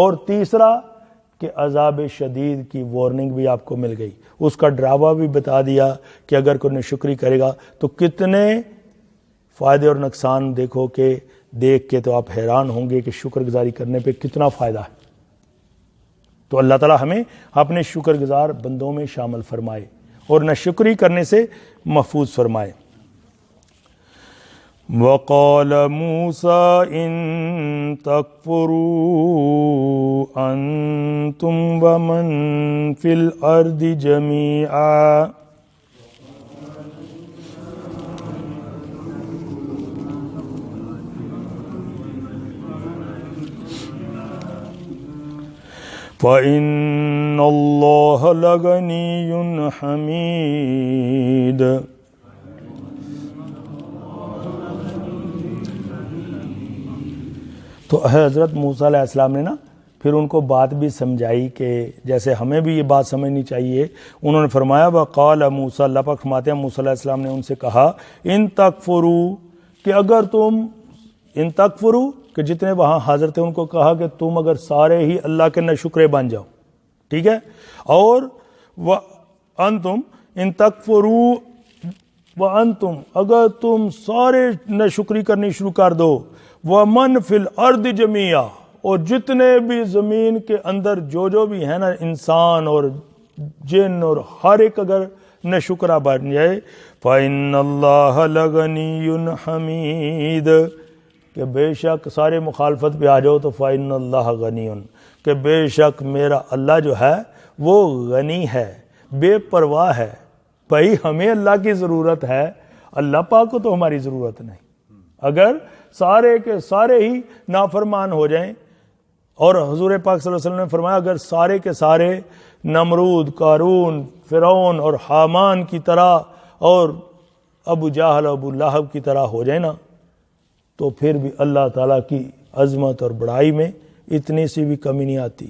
اور تیسرا کہ عذاب شدید کی وارننگ بھی آپ کو مل گئی، اس کا ڈراوا بھی بتا دیا کہ اگر کوئی ناشکری کرے گا تو کتنے فائدے اور نقصان دیکھو کہ دیکھ کے تو آپ حیران ہوں گے کہ شکر گزاری کرنے پہ کتنا فائدہ ہے۔ تو اللہ تعالی ہمیں اپنے شکر گزار بندوں میں شامل فرمائے اور ناشکری کرنے سے محفوظ فرمائے۔ وقال موسى إن تكفروا أنتم ومن في الأرض جميعا فإن الله لغني حميد۔ تو حضرت موسیٰ علیہ السلام نے نا پھر ان کو بات بھی سمجھائی کہ جیسے ہمیں بھی یہ بات سمجھنی چاہیے۔ انہوں نے فرمایا وقال موسیٰ، اللہ پاک فرماتے ہیں موسیٰ علیہ السلام نے ان سے کہا ان تکفروا، کہ اگر تم ان تکفروا، کہ جتنے وہاں حاضر تھے ان کو کہا کہ تم اگر سارے ہی اللہ کے ناشکرے بن جاؤ، ٹھیک ہے، اور وانتم ان تکفروا وانتم، اگر تم سارے ناشکری کرنی شروع کر دو، ومن فی الارض جميعا، اور جتنے بھی زمین کے اندر جو بھی ہیں نا انسان اور جن اور ہر ایک اگر ناشکرا بن جائے، فإن اللہ لغنی حمید، کہ بے شک سارے مخالفت پہ آ جاؤ تو فإن اللہ غنی، کہ بے شک میرا اللہ جو ہے وہ غنی ہے، بے پرواہ ہے۔ بھائی ہمیں اللہ کی ضرورت ہے، اللہ پاک کو تو ہماری ضرورت نہیں۔ اگر سارے کے سارے ہی نافرمان ہو جائیں، اور حضور پاک صلی اللہ علیہ وسلم نے فرمایا اگر سارے کے سارے نمرود، قارون، فرعون اور حامان کی طرح اور ابو جہل، ابو لہب کی طرح ہو جائیں نا، تو پھر بھی اللہ تعالیٰ کی عظمت اور بڑائی میں اتنی سی بھی کمی نہیں آتی۔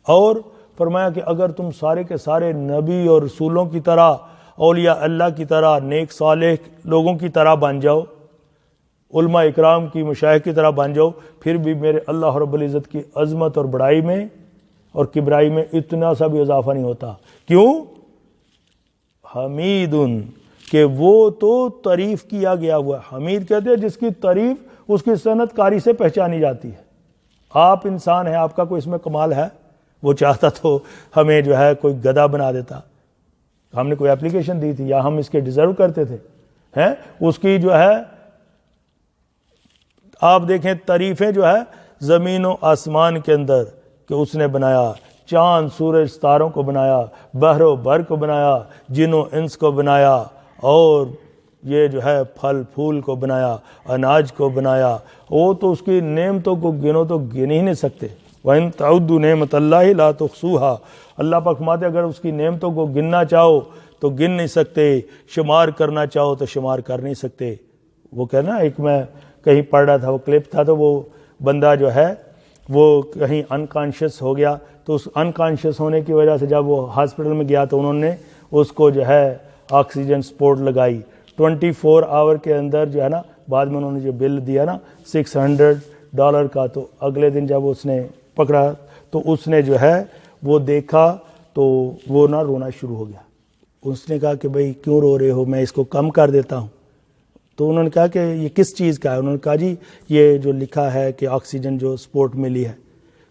اور فرمایا کہ اگر تم سارے کے سارے نبی اور رسولوں کی طرح، اولیاء اللہ کی طرح، نیک صالح لوگوں کی طرح بن جاؤ، علماء اکرام کی مشائخ کی طرح بن جاؤ، پھر بھی میرے اللہ رب العزت کی عظمت اور بڑائی میں اور کبرائی میں اتنا سا بھی اضافہ نہیں ہوتا۔ کیوں؟ حمید، کہ وہ تو تعریف کیا گیا ہوا ہے۔ حمید کہتے ہیں جس کی تعریف اس کی صنعت کاری سے پہچانی جاتی ہے۔ آپ انسان ہیں، آپ کا کوئی اس میں کمال ہے؟ وہ چاہتا تو ہمیں جو ہے کوئی گدھا بنا دیتا، ہم نے کوئی اپلیکیشن دی تھی یا ہم اس کے ڈیزرو کرتے تھے، ہیں اس کی جو ہے آپ دیکھیں تعریفیں جو ہے زمین و آسمان کے اندر، کہ اس نے بنایا چاند، سورج، ستاروں کو بنایا، بحر و بر کو بنایا، جن و انس کو بنایا، اور یہ جو ہے پھل پھول کو بنایا، اناج کو بنایا۔ وہ تو اس کی نعمتوں کو گنو تو گن ہی نہیں سکتے۔ وَإِن تَعُدُّوا نِعْمَتَ اللَّهِ لَا تُحْصُوهَا، اللہ پاک فرماتے اگر اس کی نعمتوں کو گننا چاہو تو گن نہیں سکتے، شمار کرنا چاہو تو شمار کر نہیں سکتے۔ وہ کہنا ایک میں کہیں پڑھ رہا تھا، وہ کلپ تھا، تو وہ بندہ جو ہے وہ کہیں انکانشیس ہو گیا، تو اس انکانشیس ہونے کی وجہ سے جب وہ ہاسپٹل میں گیا تو انہوں نے اس کو جو ہے آکسیجن سپورٹ لگائی 24 آور کے اندر جو ہے نا، بعد میں انہوں نے جو بل دیا نا $600 کا، تو اگلے دن جب اس نے پکڑا تو اس نے جو ہے وہ دیکھا تو وہ نا رونا شروع ہو گیا۔ اس نے کہا کہ بھئی کیوں رو رہے ہو، میں اس کو کم کر دیتا ہوں۔ تو انہوں نے کہا کہ یہ کس چیز کا ہے؟ انہوں نے کہا جی یہ جو لکھا ہے کہ آکسیجن جو سپورٹ ملی ہے۔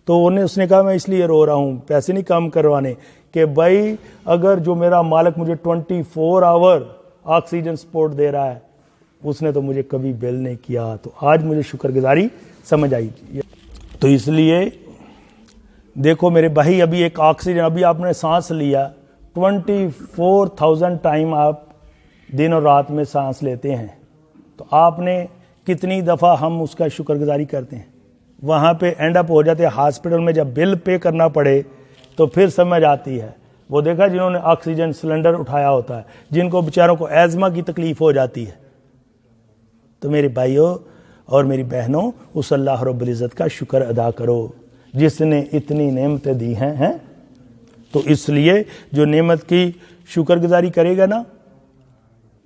تو اس نے کہا میں اس لیے رو رہا ہوں، پیسے نہیں کم کروانے، کہ بھائی اگر جو میرا مالک مجھے 24 آور آکسیجن سپورٹ دے رہا ہے، اس نے تو مجھے کبھی بل نہیں کیا، تو آج مجھے شکر گزاری سمجھ آئی۔ تو اس لیے دیکھو میرے بھائی، ابھی ایک آکسیجن، ابھی آپ نے سانس لیا 24,000 ٹائم آپ دن اور رات میں سانس لیتے ہیں، تو آپ نے کتنی دفعہ ہم اس کا شکر گزاری کرتے ہیں؟ وہاں پہ اینڈ اپ ہو جاتے ہیں ہاسپٹل میں، جب بل پے کرنا پڑے تو پھر سمجھ آتی ہے۔ وہ دیکھا جنہوں نے آکسیجن سلنڈر اٹھایا ہوتا ہے، جن کو بیچاروں کو ایزما کی تکلیف ہو جاتی ہے۔ تو میرے بھائیوں اور میری بہنوں، اس اللہ رب العزت کا شکر ادا کرو جس نے اتنی نعمتیں دی ہیں۔ تو اس لیے جو نعمت کی شکر گزاری کرے گا نا،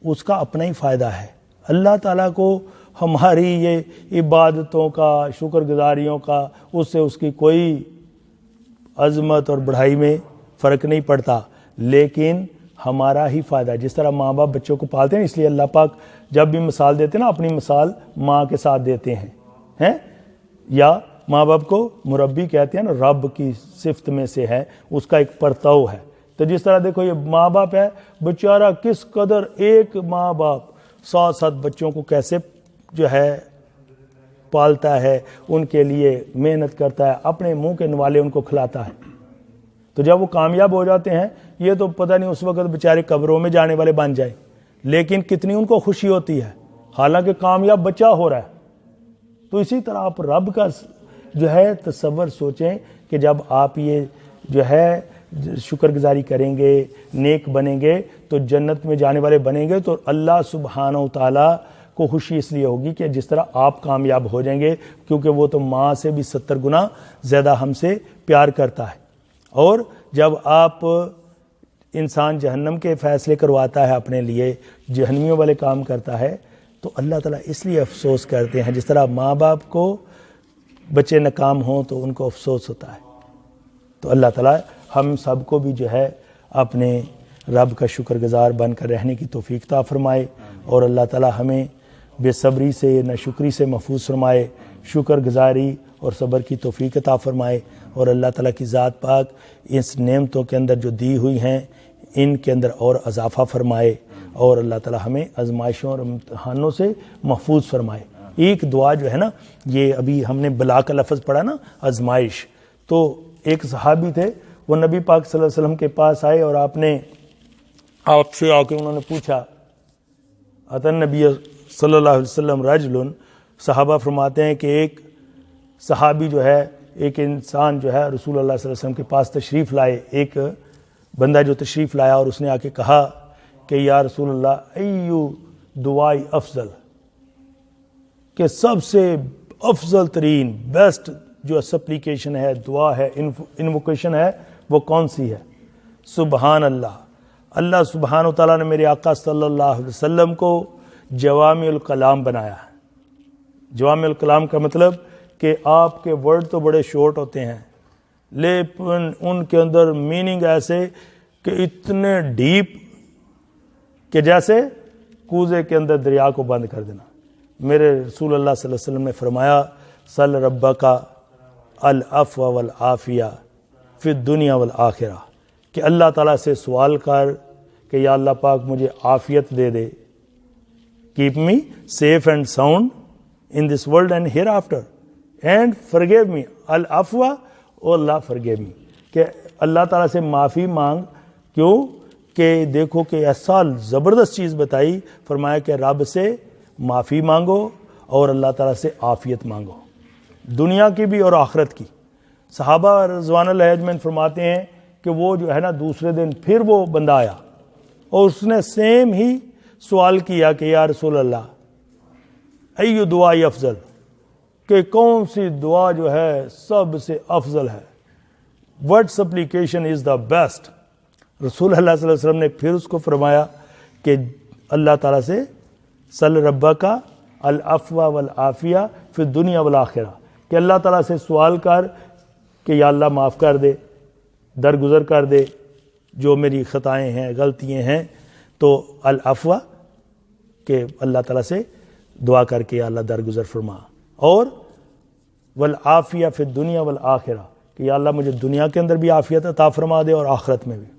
اس کا اپنا ہی فائدہ ہے۔ اللہ تعالیٰ کو ہماری یہ عبادتوں کا، شکر گزاریوں کا، اس سے اس کی کوئی عظمت اور بڑھائی میں فرق نہیں پڑتا، لیکن ہمارا ہی فائدہ ہے۔ جس طرح ماں باپ بچوں کو پالتے ہیں، اس لیے اللہ پاک جب بھی مثال دیتے ہیں نا، اپنی مثال ماں کے ساتھ دیتے ہیں، یا ماں باپ کو مربی کہتے ہیں نا، رب کی صفت میں سے ہے، اس کا ایک پرتو ہے۔ تو جس طرح دیکھو یہ ماں باپ ہے، بیچارہ کس قدر ایک ماں باپ 7 بچوں کو کیسے جو ہے پالتا ہے، ان کے لیے محنت کرتا ہے، اپنے منہ کے نوالے ان کو کھلاتا ہے۔ تو جب وہ کامیاب ہو جاتے ہیں، یہ تو پتہ نہیں اس وقت بیچارے قبروں میں جانے والے بن جائیں، لیکن کتنی ان کو خوشی ہوتی ہے، حالانکہ کامیاب بچہ ہو رہا ہے۔ تو اسی طرح آپ رب کا جو ہے تصور سوچیں کہ جب آپ یہ جو ہے شکر گزاری کریں گے، نیک بنیں گے، تو جنت میں جانے والے بنیں گے، تو اللہ سبحانہ و تعالیٰ کو خوشی اس لیے ہوگی کہ جس طرح آپ کامیاب ہو جائیں گے، کیونکہ وہ تو ماں سے بھی 70 گنا زیادہ ہم سے پیار کرتا ہے۔ اور جب آپ انسان جہنم کے فیصلے کرواتا ہے اپنے لیے، جہنمیوں والے کام کرتا ہے، تو اللہ تعالیٰ اس لیے افسوس کرتے ہیں۔ جس طرح ماں باپ کو بچے ناکام ہوں تو ان کو افسوس ہوتا ہے، تو اللہ تعالیٰ ہم سب کو بھی جو ہے اپنے رب کا شکر گزار بن کر رہنے کی توفیق عطا فرمائے، اور اللہ تعالیٰ ہمیں بے صبری سے، ناشکری سے محفوظ فرمائے، شکر گزاری اور صبر کی توفیق عطا فرمائے، اور اللہ تعالیٰ کی ذات پاک اس نعمتوں کے اندر جو دی ہوئی ہیں ان کے اندر اور اضافہ فرمائے، اور اللہ تعالیٰ ہمیں آزمائشوں اور امتحانوں سے محفوظ فرمائے۔ ایک دعا جو ہے نا، یہ ابھی ہم نے بلا کا لفظ پڑھا نا، آزمائش، تو ایک صحابی تھے، وہ نبی پاک صلی اللہ علیہ وسلم کے پاس آئے، اور آپ سے آ کے انہوں نے پوچھا، اتن نبی صلی اللہ علیہ وسلم رجل، صحابہ فرماتے ہیں کہ ایک صحابی جو ہے، ایک انسان جو ہے رسول اللہ صلی اللہ علیہ وسلم کے پاس تشریف لائے، ایک بندہ جو تشریف لایا، اور اس نے آ کے کہا کہ یا رسول اللہ ایو دعائی افضل، کہ سب سے افضل ترین بیسٹ جو سپلیکیشن ہے، دعا ہے، انوکیشن ہے، وہ کون سی ہے؟ سبحان اللہ، اللہ سبحانہ وتعالیٰ نے میرے آقا صلی اللہ علیہ وسلم کو جوامع الکلام بنایا ہے۔ جوامع الکلام کا مطلب کہ آپ کے ورڈ تو بڑے شارٹ ہوتے ہیں، لیکن ان کے اندر میننگ ایسے کہ اتنے ڈیپ کہ جیسے کوزے کے اندر دریا کو بند کر دینا۔ میرے رسول اللہ صلی اللہ علیہ وسلم نے فرمایا، سل ربک العفو والعافیہ فی الدنیا والآخرہ، کہ اللہ تعالیٰ سے سوال کر کہ یا اللہ پاک مجھے عافیت دے دے، keep me safe and sound in this world and hereafter, and forgive me, العفو او اللہ فرگیو می، کہ اللہ تعالیٰ سے معافی مانگ۔ کیوں کہ دیکھو کہ ایسا زبردست چیز بتائی، فرمایا کہ رب سے معافی مانگو اور اللہ تعالیٰ سے عافیت مانگو، دنیا کی بھی اور آخرت کی۔ صحابہ رضوان اللہ اجمعین فرماتے ہیں کہ وہ جو ہے نا دوسرے دن پھر وہ بندہ آیا، اور اس نے سیم ہی سوال کیا کہ یا رسول اللہ ایو دعائی افضل، کہ کون سی دعا جو ہے سب سے افضل ہے، what supplication is the best؟ رسول اللہ صلی اللہ علیہ وسلم نے پھر اس کو فرمایا کہ اللہ تعالیٰ سے سل ربک العفو والعافیہ فی الدنیا والآخرہ، کہ اللہ تعالیٰ سے سوال کر کہ یا اللہ معاف کر دے، درگزر کر دے جو میری خطائیں ہیں، غلطیاں ہیں، تو العفو کہ اللہ تعالیٰ سے دعا کر کے یا اللہ درگزر فرما، اور والعافیہ فی الدنیا والآخرہ، کہ یا اللہ مجھے دنیا کے اندر بھی عافیت عطا فرما دے اور آخرت میں بھی۔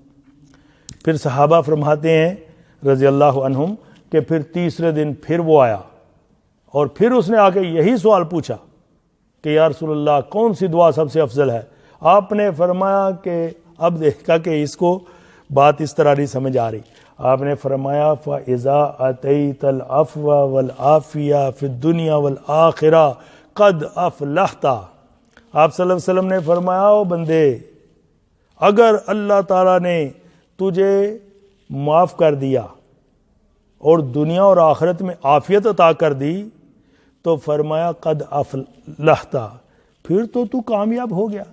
پھر صحابہ فرماتے ہیں رضی اللہ عنہم کہ پھر تیسرے دن پھر وہ آیا، اور پھر اس نے آ کے یہی سوال پوچھا کہ یا رسول اللہ کون سی دعا سب سے افضل ہے؟ آپ نے فرمایا کہ اب دیکھا کہ اس کو بات اس طرح نہیں سمجھ آ رہی، آپ نے فرمایا فَإِذَا أَتَيْتَ الْعَفْوَ وَالْعَافِيَةَ فِي الدُّنْيَا وَالْآخِرَةِ قَدْ أَفْلَحْتَ۔ آپ صلی اللہ علیہ وسلم نے فرمایا، او بندے، اگر اللہ تعالیٰ نے تجھے معاف کر دیا اور دنیا اور آخرت میں عافیت عطا کر دی، تو فرمایا قد افلحت، پھر تو کامیاب ہو گیا۔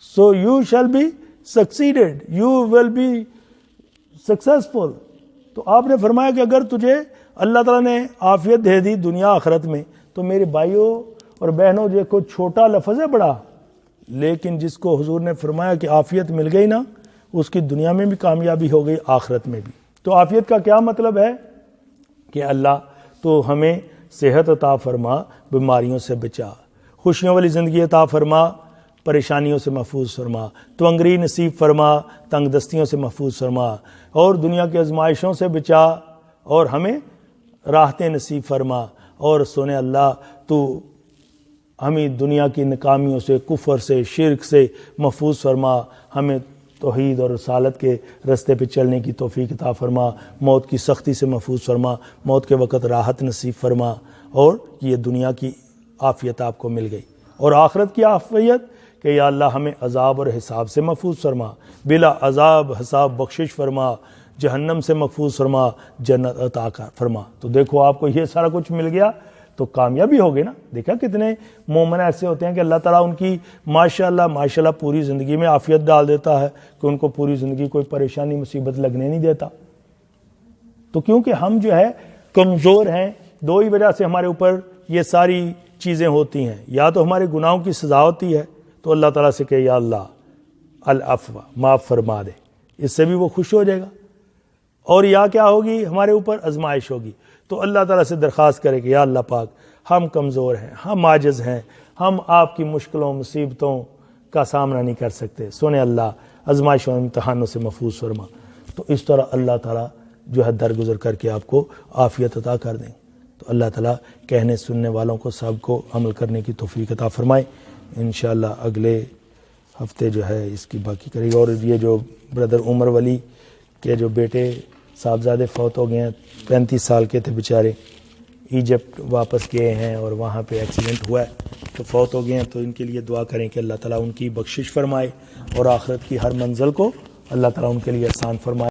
So you shall be succeeded, you will be successful. تو آپ نے فرمایا کہ اگر تجھے اللہ تعالیٰ نے عافیت دے دی دنیا آخرت میں، تو میرے بھائیوں اور بہنوں، یہ کوئی چھوٹا لفظ ہے بڑا، لیکن جس کو حضور نے فرمایا کہ عافیت مل گئی نا، اس کی دنیا میں بھی کامیابی ہو گئی، آخرت میں بھی۔ تو عافیت کا کیا مطلب ہے کہ اللہ تو ہمیں صحت عطا فرما، بیماریوں سے بچا، خوشیوں والی زندگی عطا فرما، پریشانیوں سے محفوظ فرما، تونگری نصیب فرما، تنگ دستیوں سے محفوظ فرما، اور دنیا کی آزمائشوں سے بچا، اور ہمیں راحتیں نصیب فرما، اور سونے اللہ تو ہمیں دنیا کی ناکامیوں سے، کفر سے، شرک سے محفوظ فرما، ہمیں توحید اور رسالت کے رستے پہ چلنے کی توفیق عطا فرما، موت کی سختی سے محفوظ فرما، موت کے وقت راحت نصیب فرما، اور یہ دنیا کی عافیت آپ کو مل گئی، اور آخرت کی عافیت کہ یا اللہ ہمیں عذاب اور حساب سے محفوظ فرما، بلا عذاب حساب بخشش فرما، جہنم سے محفوظ فرما، جنت عطا فرما۔ تو دیکھو آپ کو یہ سارا کچھ مل گیا تو کامیابی ہو گئی نا۔ دیکھا کتنے مومن ایسے ہوتے ہیں کہ اللہ تعالیٰ ان کی ماشاءاللہ پوری زندگی میں عافیت ڈال دیتا ہے کہ ان کو پوری زندگی کوئی پریشانی مصیبت لگنے نہیں دیتا۔ تو کیونکہ ہم جو ہے کمزور ہیں، دو ہی وجہ سے ہمارے اوپر یہ ساری چیزیں ہوتی ہیں، یا تو ہمارے گناہوں کی سزا ہوتی ہے تو اللہ تعالیٰ سے کہ یا اللہ العفو، معاف فرما دے، اس سے بھی وہ خوش ہو جائے گا، اور یا کیا ہوگی، ہمارے اوپر آزمائش ہوگی تو اللہ تعالیٰ سے درخواست کرے کہ یا اللہ پاک ہم کمزور ہیں، ہم عاجز ہیں، ہم آپ کی مشکلوں مصیبتوں کا سامنا نہیں کر سکتے، سونے اللہ آزمائشوں امتحانوں سے محفوظ فرما۔ تو اس طرح اللہ تعالیٰ جو ہے درگزر کر کے آپ کو عافیت عطا کر دیں۔ تو اللہ تعالیٰ کہنے سننے والوں کو سب کو عمل کرنے کی توفیق عطا فرمائے۔ انشاءاللہ اگلے ہفتے جو ہے اس کی باقی کرے گا۔ اور یہ جو بردر عمر ولی کے جو بیٹے صاحبزادے فوت ہو گئے ہیں، 35 سال کے تھے بیچارے، ایجپٹ واپس گئے ہیں اور وہاں پہ ایکسیڈنٹ ہوا ہے تو فوت ہو گئے ہیں، تو ان کے لیے دعا کریں کہ اللہ تعالیٰ ان کی بخشش فرمائے اور آخرت کی ہر منزل کو اللہ تعالیٰ ان کے لیے آسان فرمائے۔